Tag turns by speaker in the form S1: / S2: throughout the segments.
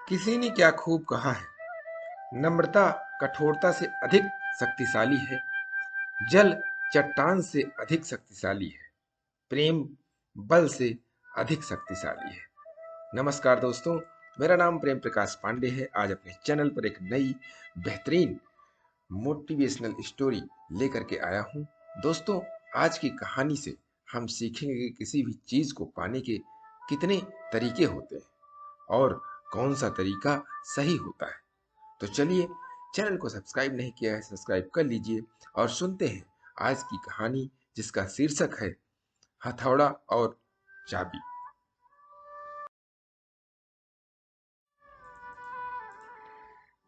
S1: किसी ने क्या खूब कहा है, नम्रता कठोरता से अधिक शक्तिशाली है। जल चट्टान से अधिक शक्तिशाली है। प्रेम बल से अधिक शक्तिशाली है। नमस्कार दोस्तों, मेरा नाम प्रेम प्रकाश पांडे है। आज अपने चैनल पर एक नई बेहतरीन मोटिवेशनल स्टोरी लेकर के आया हूँ। दोस्तों, आज की कहानी से हम सीखेंगे कि किसी भी चीज को पाने के कितने तरीके होते हैं और कौन सा तरीका सही होता है। तो चलिए, चैनल को सब्सक्राइब नहीं किया है, सब्सक्राइब कर लीजिए और सुनते हैं आज की कहानी, जिसका शीर्षक है हथौड़ा और चाबी।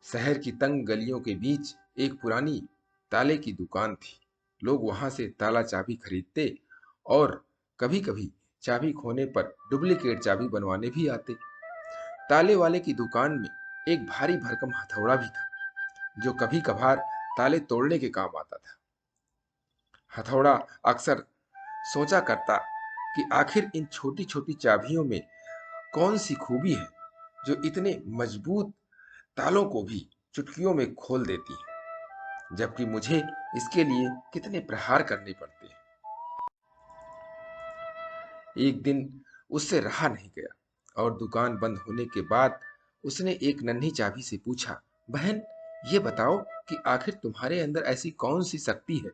S1: शहर की तंग गलियों के बीच एक पुरानी ताले की दुकान थी। लोग वहां से ताला चाबी खरीदते और कभी-कभी चाबी खोने पर डुप्लीकेट चाबी बनवाने भी आते। ताले वाले की दुकान में एक भारी भरकम हथौड़ा भी था, जो कभी कभार ताले तोड़ने के काम आता था। हथौड़ा अक्सर सोचा करता कि आखिर इन छोटी छोटी चाबियों में कौन सी खूबी है जो इतने मजबूत तालों को भी चुटकियों में खोल देती है, जबकि मुझे इसके लिए कितने प्रहार करने पड़ते हैं। एक दिन उससे रहा नहीं गया और दुकान बंद होने के बाद उसने एक नन्ही चाबी से पूछा, बहन, ये बताओ कि आखिर तुम्हारे अंदर ऐसी कौन सी शक्ति है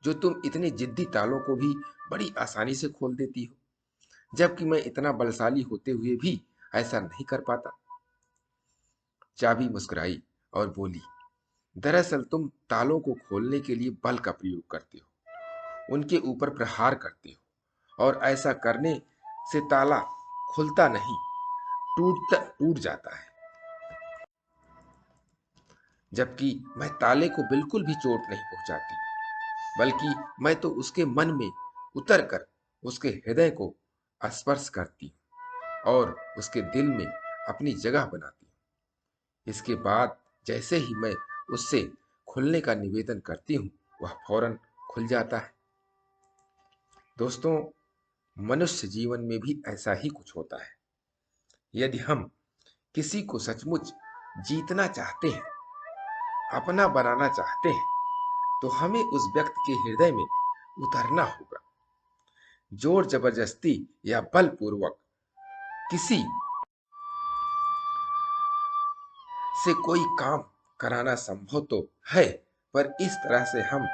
S1: जो तुम इतने जिद्दी तालों को भी बड़ी आसानी से खोल देती हो, जबकि मैं इतना बलशाली होते हुए भी ऐसा नहीं कर पाता। चाबी मुस्कुराई और बोली, दरअसल तुम तालों को खोलने के लिए बल का प्रयोग करते हो, उनके ऊपर प्रहार करते हो, और ऐसा करने से ताला खुलता नहीं, टूट जाता है। जबकि मैं ताले को बिल्कुल भी चोट नहीं पहुंचाती, बल्कि मैं तो उसके मन में उतर कर उसके हृदय को स्पर्श करती हूँ और उसके दिल में अपनी जगह बनाती हूँ। इसके बाद जैसे ही मैं उससे खुलने का निवेदन करती हूँ, वह फौरन खुल जाता है। दोस्तों, मनुष्य जीवन में भी ऐसा ही कुछ होता है। यदि हम किसी को सचमुच जीतना चाहते हैं, अपना बनाना चाहते हैं, तो हमें उस व्यक्ति के हृदय में उतरना होगा। जोर जबरदस्ती या बलपूर्वक किसी से कोई काम कराना संभव तो है, पर इस तरह से हम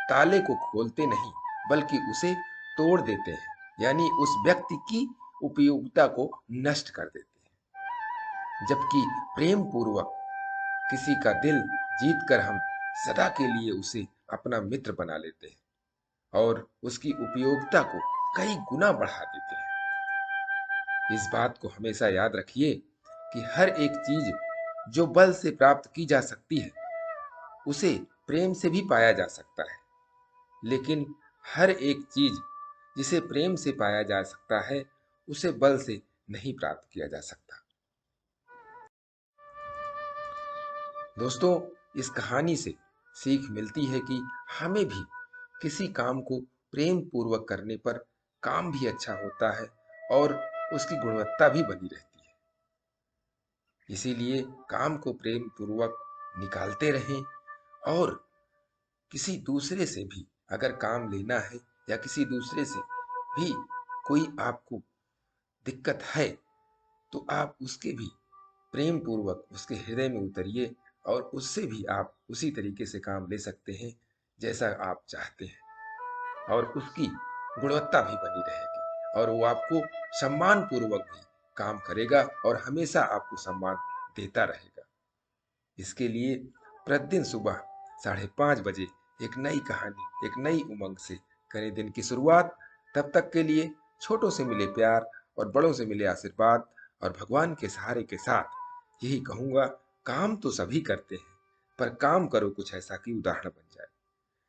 S1: ताले को खोलते नहीं, बल्कि उसे तोड़ देते हैं, यानी उस व्यक्ति की उपयोगिता को नष्ट कर देते हैं। जबकि प्रेम पूर्वक किसी का दिल जीतकर हम सदा के लिए उसे अपना मित्र बना लेते हैं और उसकी उपयोगिता को कई गुना बढ़ा देते हैं। इस बात को हमेशा याद रखिए कि हर एक चीज जो बल से प्राप्त की जा सकती है, उसे प्रेम से भी पाया जा सकता है, लेकिन हर एक चीज जिसे प्रेम से पाया जा सकता है, उसे बल से नहीं प्राप्त किया जा सकता। दोस्तों, इस कहानी से सीख मिलती है कि हमें भी किसी काम को प्रेम पूर्वक करने पर काम भी अच्छा होता है और उसकी गुणवत्ता भी बनी रहती है। इसीलिए काम को प्रेम पूर्वक निकालते रहें, और किसी दूसरे से भी अगर काम लेना है या किसी दूसरे से भी कोई आपको दिक्कत है, तो आप उसके भी प्रेम पूर्वक उसके हृदय में उतरिए और उससे भी आप उसी तरीके से काम ले सकते हैं जैसा आप चाहते हैं, और उसकी गुणवत्ता भी बनी रहेगी और वो आपको सम्मान पूर्वक भी काम करेगा और हमेशा आपको सम्मान देता रहेगा। इसके लिए प्रतिदिन सुबह 5:30 बजे एक नई कहानी, एक नई उमंग से करें दिन की शुरुआत। तब तक के लिए छोटों से मिले प्यार और बड़ों से मिले आशीर्वाद और भगवान के सहारे के साथ यही कहूंगा, काम तो सभी करते हैं, पर काम करो कुछ ऐसा कि उदाहरण बन जाए।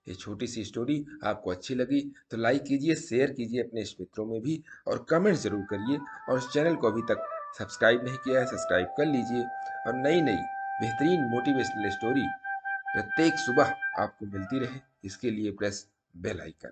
S1: ये छोटी सी स्टोरी आपको अच्छी लगी तो लाइक कीजिए, शेयर कीजिए अपने मित्रों में भी, और कमेंट जरूर करिए। और इस चैनल को अभी तक सब्सक्राइब नहीं किया है, सब्सक्राइब कर लीजिए, और नई नई बेहतरीन मोटिवेशनल स्टोरी प्रत्येक सुबह आपको मिलती रहे, इसके लिए प्रेस बेल आइकन।